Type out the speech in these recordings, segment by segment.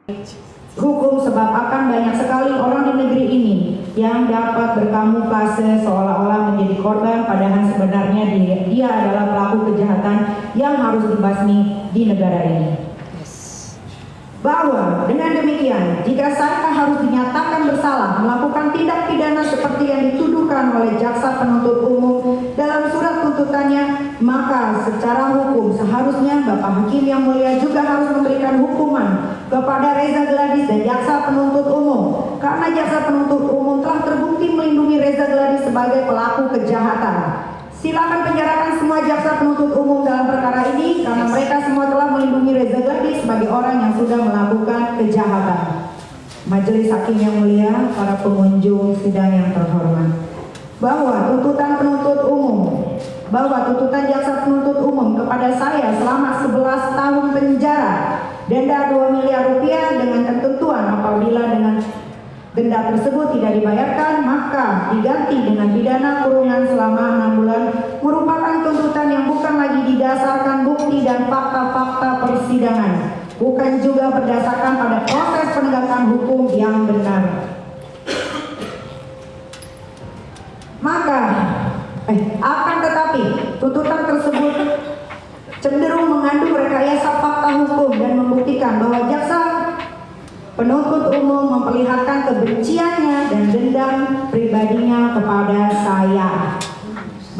hukum, sebab akan banyak sekali orang di negeri ini yang dapat berkamuflase seolah-olah menjadi korban, padahal sebenarnya dia adalah pelaku kejahatan yang harus dibasmi di negara ini. Bahwa dengan demikian, jika saya harus dinyatakan bersalah melakukan tindak pidana seperti yang dituduhkan oleh jaksa penuntut umum dalam surat tuntutannya, maka secara hukum seharusnya Bapak Hakim yang mulia juga harus memberikan hukuman kepada Reza Gladys dan jaksa penuntut umum, karena jaksa penuntut umum telah terbukti melindungi Reza Gladys sebagai pelaku kejahatan. Silakan penjarakan semua jaksa penuntut umum dalam perkara ini, karena mereka semua telah melindungi Reza Gladys sebagai orang yang sudah melakukan kejahatan. Majelis Hakim yang mulia, para pengunjung sidang yang terhormat, bahwa tuntutan jaksa penuntut umum kepada saya selama 11 tahun penjara, denda 2 miliar rupiah dengan ketentuan apabila dengan denda tersebut tidak dibayarkan maka diganti dengan pidana kurungan selama 6 bulan, merupakan tuntutan yang bukan lagi didasarkan bukti dan fakta-fakta persidangan, bukan juga berdasarkan pada proses penegakan hukum yang benar. Akan tetapi tuntutan tersebut cenderung mengandung rekayasa fakta hukum dan membuktikan bahwa jaksa penuntut umum memperlihatkan kebenciannya dan dendam pribadinya kepada saya.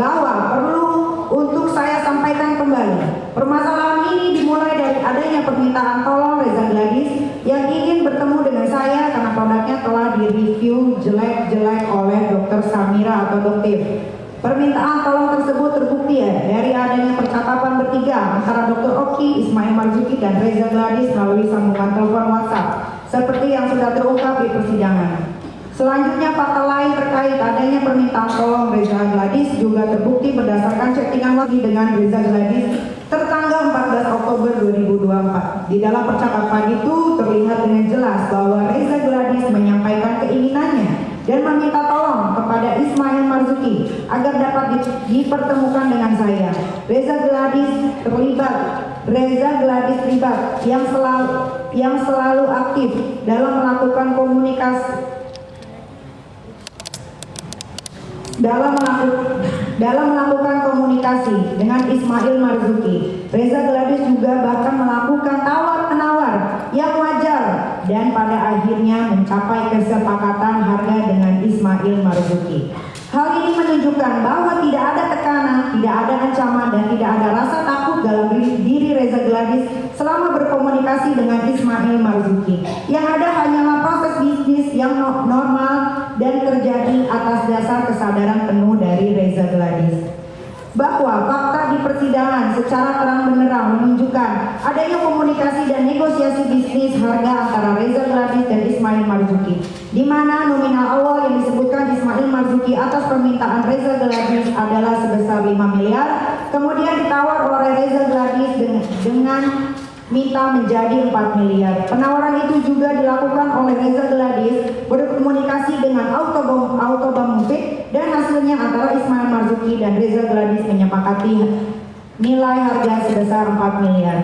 Bahwa perlu untuk saya sampaikan kembali, permasalahan ini dimulai dari adanya permintaan tolong Reza Gladys yang ingin bertemu dengan saya karena produknya telah direview jelek-jelek oleh Dr. Samira atau Dokter. Permintaan tolong tersebut terbukti dari adanya percakapan bertiga antara Dr. Oki, Ismail Marzuki, dan Reza Gladys melalui sambungan telepon WhatsApp, seperti yang sudah terungkap di persidangan. Selanjutnya, fakta lain terkait adanya permintaan tolong Reza Gladys juga terbukti berdasarkan chattingan lagi dengan Reza Gladys tertanggal 14 Oktober 2024. Di dalam percakapan itu terlihat dengan jelas bahwa Reza Gladys menyampaikan keinginannya dan meminta tolong kepada Ismail Marzuki agar dapat dipertemukan dengan saya. Reza Gladys terlibat yang selalu aktif dalam melakukan komunikasi dengan Ismail Marzuki. Reza Gladys juga bahkan melakukan tawar-menawar yang wajar dan pada akhirnya mencapai kesepakatan harga dengan Ismail Marzuki. Hal ini menunjukkan bahwa tidak ada tekanan, tidak ada ancaman, dan tidak ada rasa takut dalam diri Reza Gladys selama berkomunikasi dengan Ismail Marzuki. Yang ada hanyalah proses bisnis yang normal dan terjadi atas dasar kesadaran penuh dari Reza Gladys. Bahwa fakta di persidangan secara terang-benderang menunjukkan adanya komunikasi dan negosiasi bisnis harga antara Reza Gladys dan Ismail Marzuki, di mana nominal awal yang disebutkan Ismail Marzuki atas permintaan Reza Gladys adalah sebesar 5 miliar, kemudian ditawar oleh Reza Gladys dengan minta menjadi 4 miliar. Penawaran itu juga dilakukan oleh Reza Gladys berkomunikasi dengan Autobahn Mufid, dan hasilnya antara Ismail Marzuki dan Reza Gladys menyepakati nilai harga sebesar 4 miliar.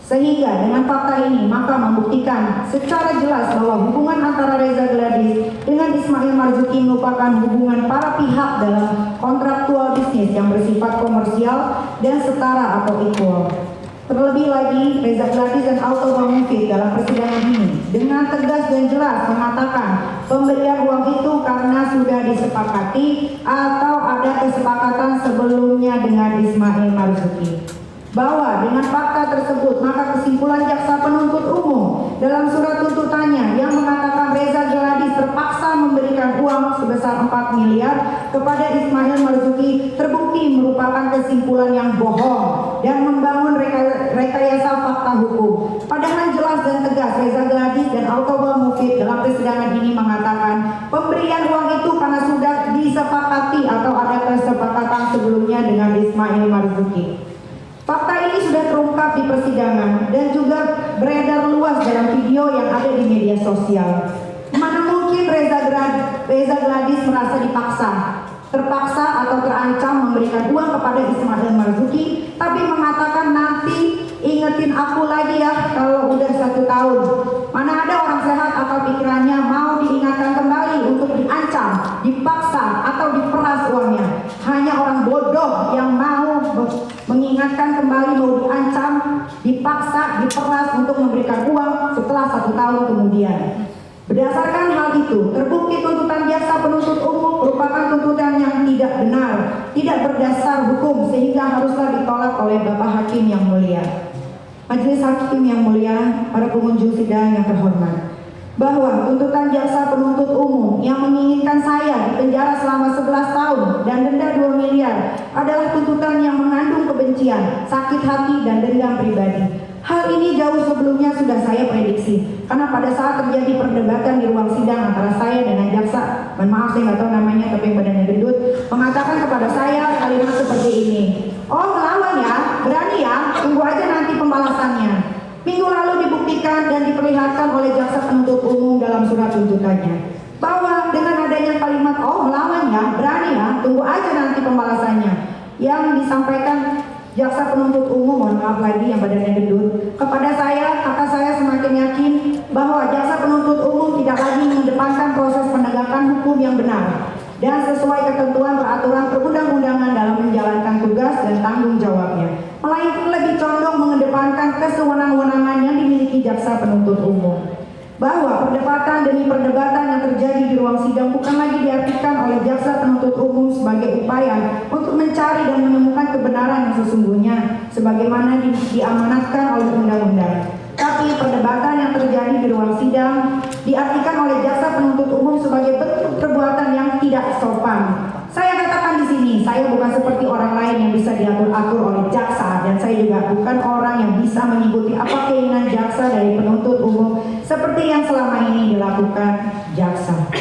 Sehingga dengan fakta ini maka membuktikan secara jelas bahwa hubungan antara Reza Gladys dengan Ismail Marzuki merupakan hubungan para pihak dalam kontraktual bisnis yang bersifat komersial dan setara atau equal. Terlebih lagi, Reza Gladys dan Autobahn Mufid dalam persidangan ini dengan tegas dan jelas mengatakan pemberian uang itu karena sudah disepakati atau ada kesepakatan sebelumnya dengan Ismail Marzuki. Bahwa dengan fakta tersebut maka kesimpulan jaksa penuntut umum dalam surat tuntutannya yang mengatakan Reza Gladys terpaksa memberikan uang sebesar 4 miliar kepada Ismail Marzuki terbukti merupakan kesimpulan yang bohong dan membangun rekayasa fakta hukum. Padahal jelas dan tegas Reza Gladys dan Autobahn Mufid dalam persidangan ini mengatakan pemberian uang itu karena sudah disepakati atau ada kesepakatan sebelumnya dengan Ismail Marzuki. Fakta ini sudah terungkap di persidangan dan juga beredar luas dalam video yang ada di media sosial. Mana mungkin Reza Gladys merasa terpaksa atau terancam memberikan uang kepada Ismail Marzuki, tapi mengatakan nanti ingetin aku lagi ya kalau udah 1 tahun. Mana ada diperas untuk memberikan uang setelah 1 tahun kemudian. Berdasarkan hal itu, terbukti tuntutan jaksa penuntut umum merupakan tuntutan yang tidak benar, tidak berdasar hukum, sehingga haruslah ditolak oleh Bapak Hakim yang mulia. Majelis Hakim yang mulia, para pengunjung sidang yang terhormat, bahwa tuntutan jaksa penuntut umum yang menginginkan saya dipenjara selama 11 tahun dan denda 2 miliar adalah tuntutan yang mengandung kebencian, sakit hati, dan dendam pribadi. Hal ini jauh sebelumnya sudah saya prediksi, karena pada saat terjadi perdebatan di ruang sidang antara saya dengan jaksa, maaf saya nggak tahu namanya tapi badannya gendut, mengatakan kepada saya kalimat seperti ini, "Oh melawan ya, berani ya, tunggu aja nanti pembalasannya." Minggu lalu dibuktikan dan diperlihatkan oleh jaksa penuntut umum dalam surat tuntutannya bahwa dengan adanya kalimat "oh melawan ya, berani ya, tunggu aja nanti pembalasannya" yang disampaikan jaksa penuntut umum, mohon maaf lagi yang badannya gendut, kepada saya, maka saya semakin yakin bahwa jaksa penuntut umum tidak lagi mengedepankan proses penegakan hukum yang benar dan sesuai ketentuan peraturan perundang-undangan dalam menjalankan tugas dan tanggung jawabnya, melainkan lebih condong mengedepankan kesewenang-wenangan yang dimiliki jaksa penuntut umum. Bahwa perdebatan demi perdebatan yang terjadi di ruang sidang bukan lagi diartikan oleh jaksa penuntut umum sebagai upaya untuk mencari dan menemukan kebenaran yang sesungguhnya sebagaimana diamanatkan oleh undang-undang. Tapi perdebatan yang terjadi di ruang sidang diartikan oleh jaksa penuntut umum sebagai bentuk perbuatan yang tidak sopan. Saya katakan di sini, saya bukan seperti orang lain yang bisa diatur-atur oleh jaksa, dan saya juga bukan orang yang bisa mengikuti apa keinginan jaksa dari penuntut umum seperti yang selama ini dilakukan jaksa.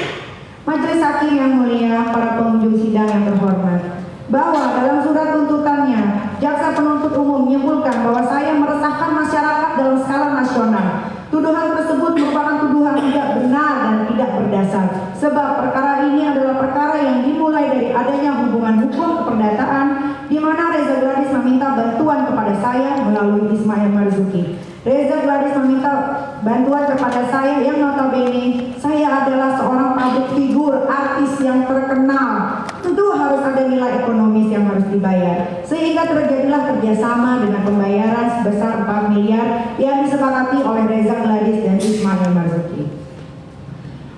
Majelis Hakim yang mulia, para pengunjung sidang yang terhormat, bahwa dalam surat tuntutannya, jaksa penuntut umum menyimpulkan bahwa saya meresahkan masyarakat dalam skala nasional. Tuduhan tersebut merupakan tuduhan tidak benar dan tidak berdasar, sebab perkara ini adalah perkara yang dimulai dari adanya hubungan hukum keperdataan di mana Reza Gladys meminta bantuan kepada saya melalui Ismail Marzuki. Reza Gladys meminta bantuan kepada saya yang notabene saya adalah seorang public figure, artis yang terkenal. Tentu harus ada nilai ekonomis yang harus dibayar, sehingga terjadilah kerjasama dengan pembayaran sebesar 4 miliar yang disepakati oleh Reza Gladys dan Ismail Marzuki.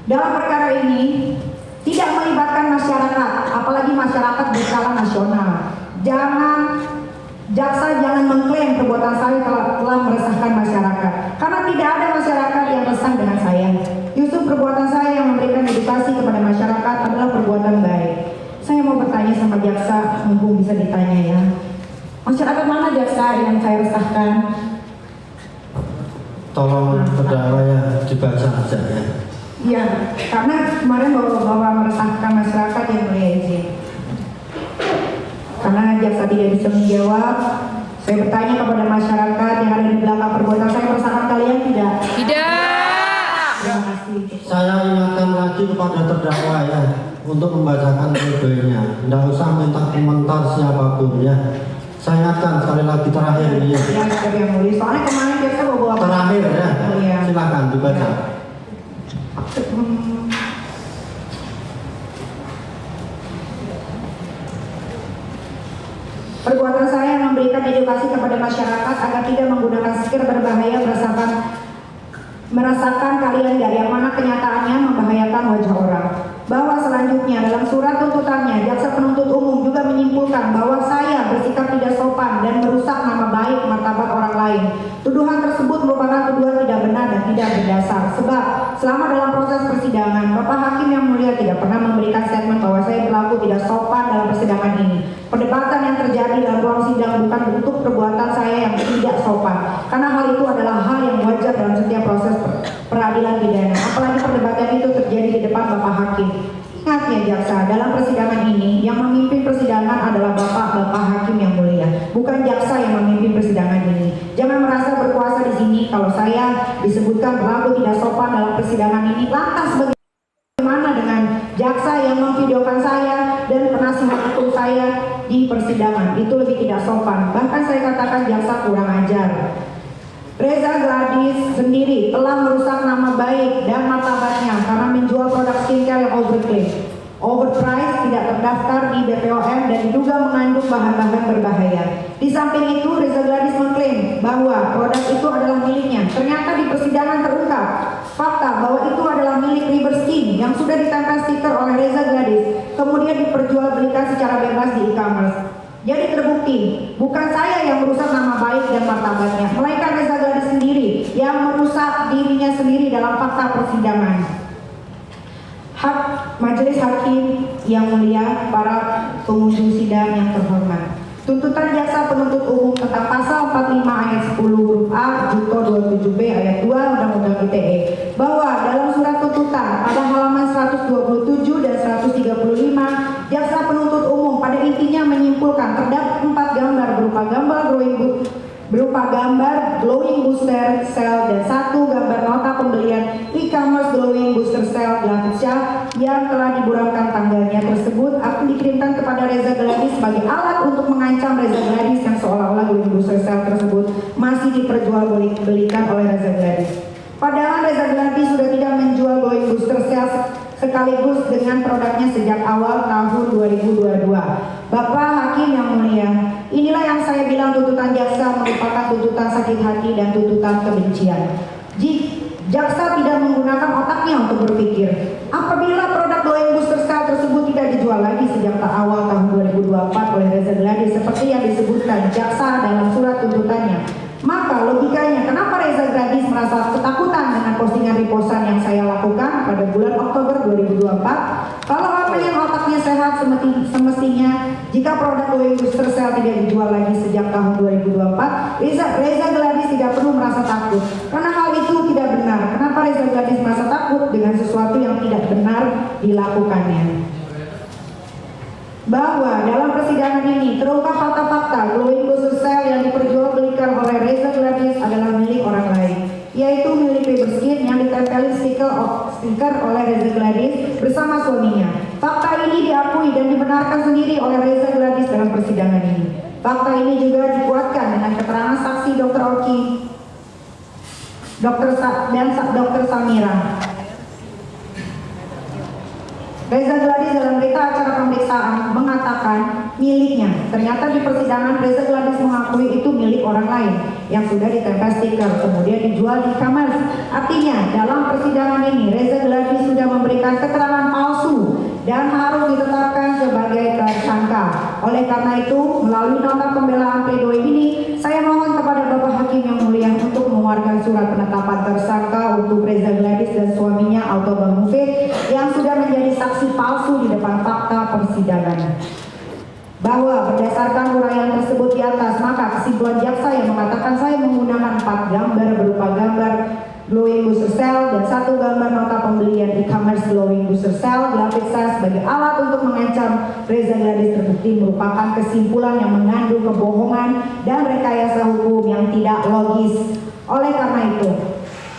Dalam perkara ini tidak melibatkan masyarakat, apalagi masyarakat berskala nasional. Jaksa jangan mengklaim perbuatan saya telah meresahkan masyarakat, karena tidak ada masyarakat yang resah dengan saya. Justru perbuatan saya yang memberikan edukasi kepada masyarakat adalah perbuatan baik. Saya mau bertanya sama jaksa, mumpung bisa ditanya ya. Masyarakat mana jaksa yang saya resahkan? Tolong terdakwa ya dibaca saja ya. Iya, karena kemarin bahwa meresahkan masyarakat yang mulia izin. Karena jaksa tidak bisa menjawab, saya bertanya kepada masyarakat yang ada di belakang perbuatan saya, meresahkan kalian tidak? Tidak. Terima kasih. Saya ingatkan lagi kepada terdakwa ya untuk membacakan pledoinya. Tidak usah minta komentar siapapun ya. Saya ingatkan sekali lagi terakhir ya. Ya, yang mulia. Soalnya kemarin jaksa bawa Terakhir ya. Iya. Silakan dibaca. Perbuatan saya memberikan edukasi kepada masyarakat agar tidak menggunakan stiker berbahaya merasakan kalian dari yang mana kenyataannya membahayakan wajah orang. Bahwa selanjutnya dalam surat tuntutannya, jaksa penuntut umum juga menyimpulkan bahwa saya bersikap tidak sopan dan merusak nama baik martabat orang lain. Tuduhan tersebut merupakan tuduhan tidak benar dan tidak berdasar, sebab selama dalam proses persidangan, Bapak Hakim yang mulia tidak pernah memberikan statement bahwa saya berlaku tidak sopan dalam persidangan ini. Perdebatan yang terjadi dalam ruang sidang bukan bentuk perbuatan saya yang tidak sopan, karena hal itu adalah hal yang wajar dalam setiap proses peradilan pidana. Apalagi perdebatan itu terjadi di depan Bapak Hakim. Ingat ya jaksa, dalam persidangan ini yang memimpin persidangan adalah Bapak Hakim yang mulia, bukan jaksa yang memimpin persidangan ini. Jangan merasa berkuasa di sini kalau saya disebutkan berlaku tidak sopan dalam persidangan ini. Lantas bagaimana dengan jaksa yang memvideokan saya dan penasihat hukum saya di persidangan? Itu lebih tidak sopan. Bahkan saya katakan jaksa kurang ajar. Reza Gladys sendiri telah merusak nama baik dan martabatnya karena menjual produk skincare yang overpriced, tidak terdaftar di BPOM dan juga mengandung bahan-bahan berbahaya. Di samping itu, Reza Gladys mengklaim bahwa produk itu adalah miliknya. Ternyata di persidangan terungkap fakta bahwa itu adalah milik River Skin yang sudah ditempel stiker oleh Reza Gladys, kemudian diperjualbelikan secara bebas di e-commerce. Jadi terbukti, bukan saya yang merusak nama baik dan martabatnya, melainkan Reza Gladys sendiri yang merusak dirinya sendiri dalam fakta persidangan. Majelis Hakim yang mulia, para pengunjung sidang yang terhormat. Tuntutan jaksa penuntut umum tentang pasal 45 ayat 10 huruf A Junto 27B ayat 2 Undang-Undang ITE bahwa dalam surat tuntutan pada halaman 127 dan 135 jaksa penuntut umum pada intinya menyimpulkan terdapat 4 gambar berupa gambar glowing booster cell dan 1 gambar nota pembelian e-commerce glowing booster cell Glavisya yang telah diburamkan tanggalnya tersebut akan dikirimkan kepada Reza Gladys sebagai alat untuk mengancam Reza Gladys yang seolah-olah glowing booster cell tersebut masih diperjualbelikan oleh Reza Gladys. Padahal Reza Gladys sudah tidak menjual glowing booster cell sekaligus dengan produknya sejak awal tahun 2022. Bapak Hakim yang mulia, inilah yang saya bilang tuntutan jaksa merupakan tuntutan sakit hati dan tuntutan kebencian. Jaksa tidak menggunakan otaknya untuk berpikir. Apabila produk glowing booster cell tersebut tidak dijual lagi sejak awal tahun 2024 oleh Reza Gladys seperti yang disebutkan jaksa dalam surat tuntutannya, maka logikanya kenapa Reza Gladys merasa ketakutan dengan postingan repostan yang saya lakukan pada bulan Oktober 2024? Kalau apa yang otaknya sehat semestinya jika produk glowing booster cell tidak dijual lagi sejak tahun 2024, Reza Gladys tidak perlu merasa takut karena hal itu tidak benar. Kenapa Reza Gladys merasa takut dengan sesuatu yang tidak benar dilakukannya? Bahwa dalam persidangan ini terungkap fakta-fakta glowing booster cell yang diperjualbelikan oleh Reza Gladys adalah milik orang lain, yaitu milik River Skin yang ditempeli stiker oleh Reza Gladys bersama suaminya. Fakta ini diakui dan dibenarkan sendiri oleh Reza Gladys dalam persidangan ini. Fakta ini juga dikuatkan dengan keterangan saksi Dr. Oki, Dr. Samira. Reza Gladys dalam berita acara pemeriksaan mengatakan miliknya. Ternyata di persidangan Reza Gladys mengakui itu milik orang lain yang sudah ditempel stiker kemudian dijual di e-commerce. Artinya dalam persidangan ini Reza Gladys sudah memberikan keterangan palsu dan harus ditetapkan sebagai tersangka. Oleh karena itu, melalui nota pembelaan pledoi ini, saya mohon kepada Bapak Hakim yang mulia untuk mengeluarkan surat penetapan tersangka untuk Reza Gladys dan suaminya Auto Bang Mufid yang sudah menjadi saksi palsu di depan fakta persidangan. Bahwa berdasarkan uraian tersebut di atas, maka kesimpulan jaksa yang mengatakan saya menggunakan 4 gambar berupa gambar glowing booster cell dan 1 gambar nota pembelian e-commerce glowing booster cell Glavisya sebagai alat untuk mengancam Reza Gladys terbukti merupakan kesimpulan yang mengandung kebohongan dan rekayasa hukum yang tidak logis. Oleh karena itu,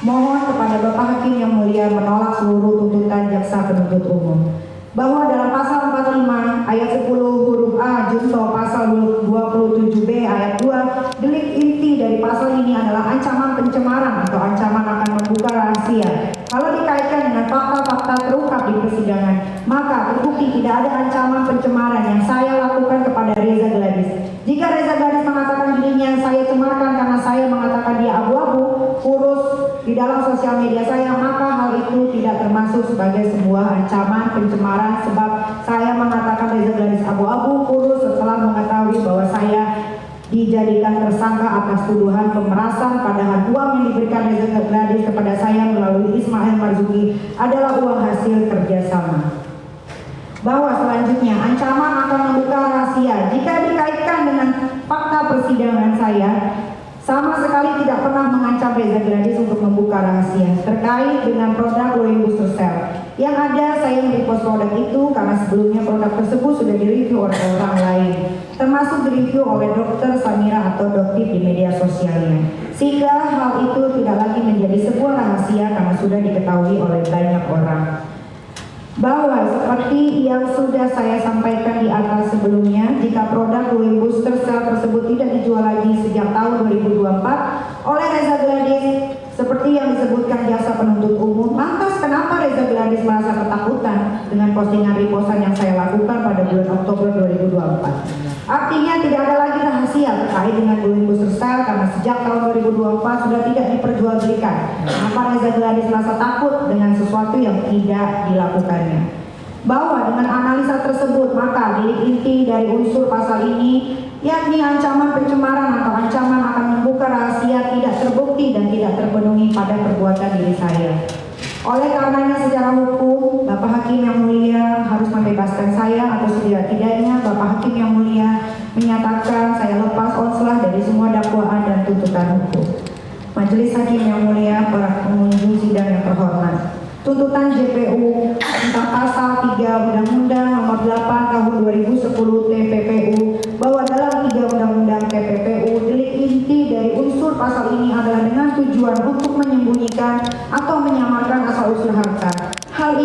mohon kepada Bapak Hakim yang mulia menolak seluruh tuntutan jaksa penuntut umum. Bahwa dalam pasal 45 ayat 10 huruf A junto pasal 27B ayat 2, delik inti dari pasal ini adalah ancaman pencemaran atau ancaman akan membuka rahasia. Kalau dikaitkan dengan fakta-fakta terungkap di persidangan, maka terbukti tidak ada ancaman pencemaran yang saya lakukan kepada Reza Gladys. Jika Reza Gladys mengatakan dirinya saya cemarkan karena saya mengatakan dia abu-abu, kurus di dalam sosial media saya, maka hal itu tidak termasuk sebagai sebuah ancaman pencemaran sebab saya mengatakan Reza Gladys abu-abu kurus setelah mengetahui bahwa saya dijadikan tersangka atas tuduhan pemerasan, padahal uang yang diberikan Reza Gladys kepada saya melalui Ismail Marzuki adalah uang hasil kerjasama. Bahwa selanjutnya ancaman akan membuka rahasia jika dikaitkan dengan fakta persidangan saya sama sekali tidak pernah mengancam Reza Gladys untuk membuka rahasia terkait dengan produk glowing booster cell. Yang ada saya merepost produk itu karena sebelumnya produk tersebut sudah direview oleh orang lain, termasuk direview oleh Dr. Samira atau Doktif di media sosialnya. Sehingga hal itu tidak lagi menjadi sebuah rahasia karena sudah diketahui oleh banyak orang. Bahwa seperti yang sudah saya sampaikan di atas sebelumnya, jika produk glowing booster cell tersebut tidak dijual lagi sejak tahun 2024 oleh Reza Gladys seperti yang disebutkan jaksa penuntut umum, lantas kenapa Reza Gladys merasa ketakutan dengan postingan repostan yang saya lakukan pada bulan Oktober 2024? Artinya tidak ada lagi rahasia rahasia terkait dengan Boeing Booster Cell karena sejak tahun 2024 sudah tidak diperjualbelikan. Maka Reza Gladys merasa takut dengan sesuatu yang tidak dilakukannya. Bahwa dengan analisa tersebut maka delik inti dari unsur pasal ini yakni ancaman pencemaran atau ancaman akan membuka rahasia tidak terbukti dan tidak terpenuhi pada perbuatan diri saya. Oleh karenanya secara hukum Bapak Hakim yang mulia harus membebaskan saya atau setidak-tidaknya Bapak Hakim yang mulia menyatakan saya lepas onslah dari semua dakwaan dan tuntutan hukum. Majelis Hakim yang mulia, para pengunjung sidang yang terhormat. Tuntutan JPU tentang pasal 3 Undang-Undang Nomor 8 Tahun 2010 TPPU bahwa dalam 3 Undang-Undang TPPU delik inti dari unsur pasal ini adalah dengan tujuan untuk menyembunyikan atau menyamarkan asal-usul harta